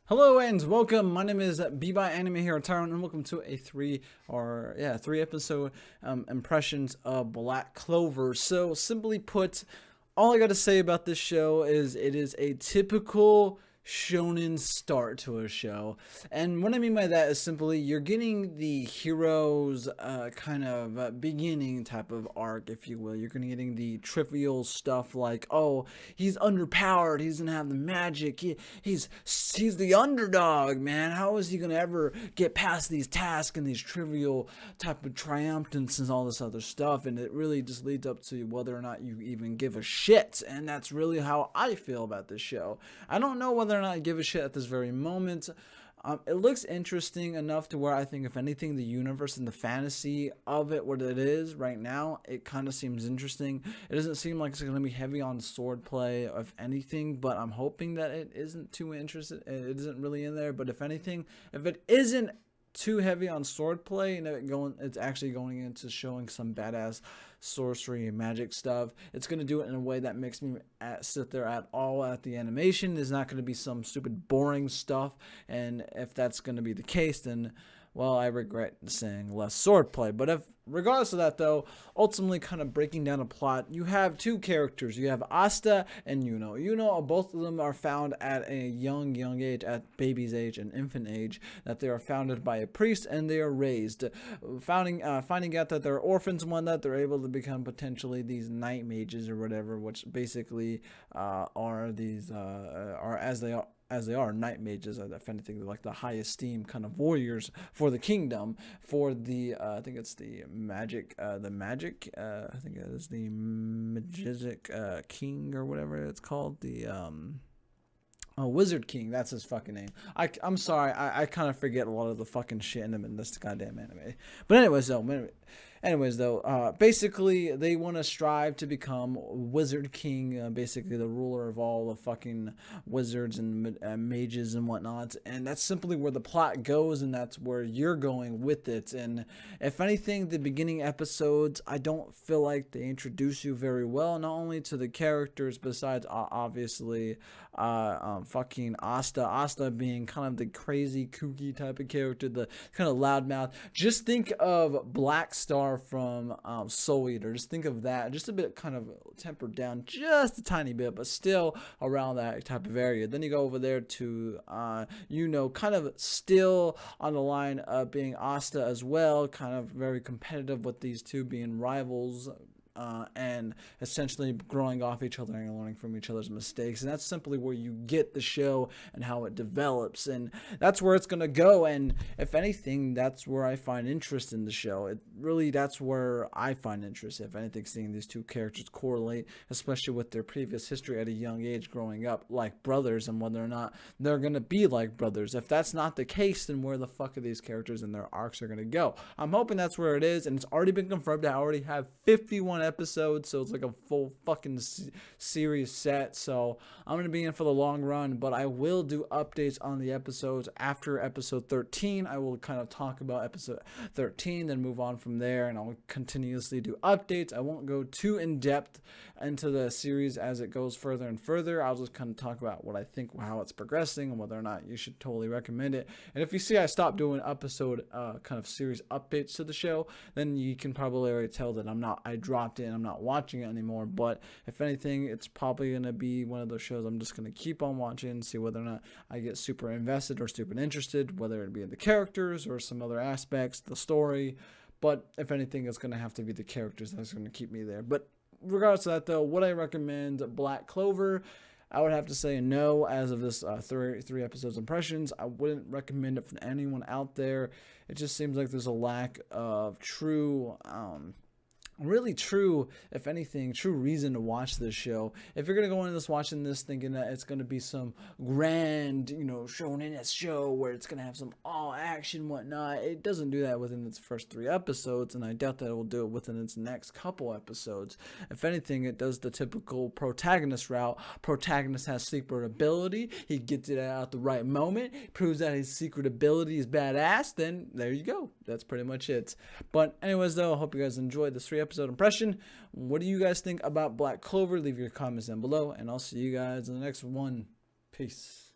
Hello and welcome. My name is BeBopAnime here at Tyrone, and welcome to a three episode impressions of Black Clover. So simply put, all I got to say about this show is it is a typical shonen start to a show. And what I mean by that is simply you're getting the hero's beginning type of arc, if you will. You're getting the trivial stuff like, oh, he's underpowered, he doesn't have the magic, he's the underdog, man. How is he gonna ever get past these tasks and these trivial type of triumphants and all this other stuff? And it really just leads up to whether or not you even give a shit. And that's really how I feel about this show. I don't know whether or not I give a shit at this very moment. It looks interesting enough to where I think, if anything, the universe and the fantasy of it, what it is right now, it kind of seems interesting. It doesn't seem like it's going to be heavy on swordplay, if anything, but I'm hoping that it isn't too interested. It isn't really in there, but if anything, if it isn't too heavy on swordplay and it's actually going into showing some badass sorcery and magic stuff, it's going to do it in a way that makes me sit there at the animation. There's not going to be some stupid boring stuff, and if that's going to be the case, then well, I regret saying less swordplay. But regardless of that, though, ultimately kind of breaking down a plot, you have two characters. You have Asta and Yuno. Yuno, both of them are found at a young age, at baby's age and infant age, that they are founded by a priest and they are raised. Finding out that they're orphans and whatnot, they're able to become potentially these night mages or whatever, which basically are as they are night mages. If anything, they're like the high esteemed kind of warriors for the kingdom, for the I think it's the magic I think it is the magic king or whatever it's called, the Wizard King, that's his fucking name. I'm sorry, I kind of forget a lot of the fucking shit in this goddamn anime. But anyways though, basically they want to strive to become Wizard King, basically the ruler of all the fucking wizards and mages and whatnot. And that's simply where the plot goes, and that's where you're going with it. And if anything, the beginning episodes, I don't feel like they introduce you very well, not only to the characters, besides obviously fucking Asta being kind of the crazy kooky type of character, the kind of loudmouth. Just think of Black Star from Soul Eater. Just think of that, just a bit kind of tempered down just a tiny bit, but still around that type of area. Then you go over there to kind of still on the line of being Asta as well, kind of very competitive with these two being rivals, and essentially growing off each other and learning from each other's mistakes. And that's simply where you get the show and how it develops, and that's where it's gonna go. And if anything, that's where I find interest in the show. That's where I find interest, if anything, seeing these two characters correlate, especially with their previous history at a young age, growing up like brothers, and whether or not they're gonna be like brothers. If that's not the case, then where the fuck are these characters and their arcs are gonna go? I'm hoping that's where it is, and it's already been confirmed. I already have 51 episodes, so it's like a full fucking series set. So I'm gonna be in for the long run, but I will do updates on the episodes after episode 13. I will kind of talk about episode 13, then move on from there, and I'll continuously do updates. I won't go too in depth into the series as it goes further and further. I'll just kind of talk about what I think, how it's progressing, and whether or not you should totally recommend it. And if you see I stopped doing episode kind of series updates to the show, then you can probably already tell that I dropped it and I'm not watching it anymore. But if anything, it's probably going to be one of those shows I'm just going to keep on watching and see whether or not I get super invested or super interested, whether it be in the characters or some other aspects, the story. But if anything, it's going to have to be the characters that's going to keep me there. But regardless of that, though, would I recommend Black Clover? I would have to say no. As of this three episodes impressions, I wouldn't recommend it for anyone out there. It just seems like there's a lack of really true, if anything, true reason to watch this show. If you're gonna go into this watching this thinking that it's gonna be some grand, shonen show where it's gonna have some all action whatnot, it doesn't do that within its first 3 episodes, and I doubt that it will do it within its next couple episodes. If anything, it does the typical protagonist route. Protagonist has secret ability, he gets it out at the right moment, proves that his secret ability is badass, then there you go. That's pretty much it. But anyways, though, I hope you guys enjoyed this 3 episode impression. What do you guys think about Black Clover? Leave your comments down below, and I'll see you guys in the next one. Peace.